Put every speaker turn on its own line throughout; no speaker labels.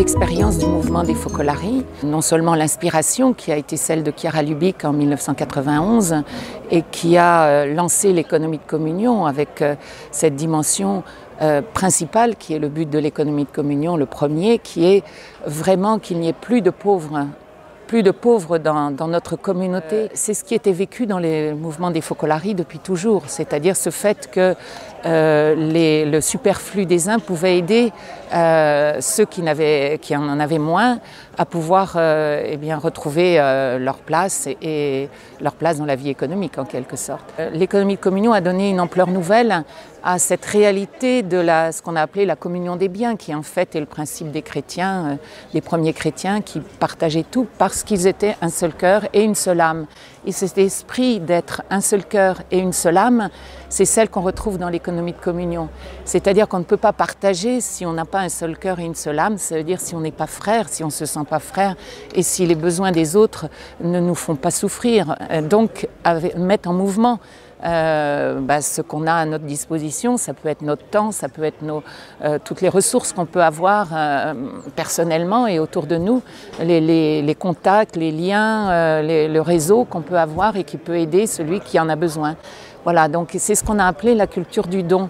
l'expérience du mouvement des Focolari, non seulement l'inspiration qui a été celle de Chiara Lubich en 1991 et qui a lancé l'économie de communion avec cette dimension principale qui est le but de l'économie de communion, le premier, qui est vraiment qu'il n'y ait plus de pauvres dans notre communauté. C'est ce qui était vécu dans les mouvements des Focolari depuis toujours, c'est-à-dire ce fait que le superflu des uns pouvait aider ceux qui en avaient moins à pouvoir retrouver leur place et leur place dans la vie économique en quelque sorte. L'économie de communion a donné une ampleur nouvelle à cette réalité de ce qu'on a appelé la communion des biens, qui en fait est le principe des chrétiens, des premiers chrétiens qui partageaient tout parce qu'ils étaient un seul cœur et une seule âme. Et cet esprit d'être un seul cœur et une seule âme, c'est celle qu'on retrouve dans l'économie de communion. C'est-à-dire qu'on ne peut pas partager si on n'a pas un seul cœur et une seule âme, ça veut dire si on n'est pas frère, si on ne se sent pas frère et si les besoins des autres ne nous font pas souffrir. Donc mettre en mouvement ce qu'on a à notre disposition, ça peut être notre temps, ça peut être toutes les ressources qu'on peut avoir personnellement et autour de nous, les contacts, les liens, le réseau qu'on peut avoir et qui peut aider celui qui en a besoin. Voilà, donc c'est ce qu'on a appelé la culture du don.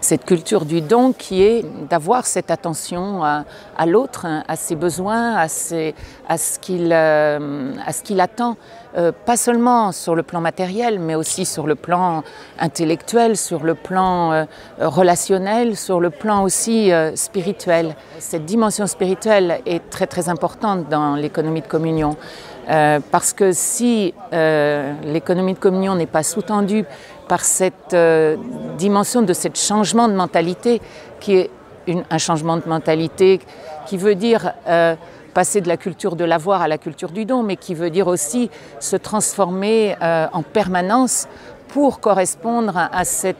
Cette culture du don qui est d'avoir cette attention à l'autre, à ses besoins, à ce qu'il attend, pas seulement sur le plan matériel, mais aussi sur le plan intellectuel, sur le plan relationnel, sur le plan aussi spirituel. Cette dimension spirituelle est très très importante dans l'économie de communion. Parce que si l'économie de communion n'est pas sous-tendue par cette dimension de ce changement de mentalité, qui est un changement de mentalité qui veut dire passer de la culture de l'avoir à la culture du don, mais qui veut dire aussi se transformer en permanence pour correspondre à ce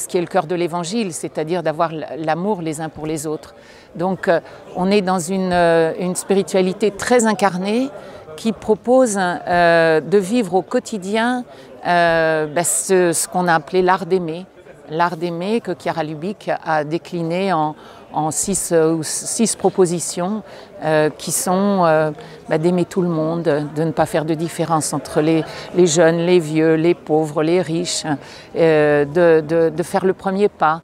qui est le cœur de l'Évangile, c'est-à-dire d'avoir l'amour les uns pour les autres. Donc on est dans une spiritualité très incarnée qui propose de vivre au quotidien ce qu'on a appelé l'art d'aimer. L'art d'aimer que Chiara Lubich a décliné en six propositions qui sont d'aimer tout le monde, de ne pas faire de différence entre les jeunes, les vieux, les pauvres, les riches, de faire le premier pas.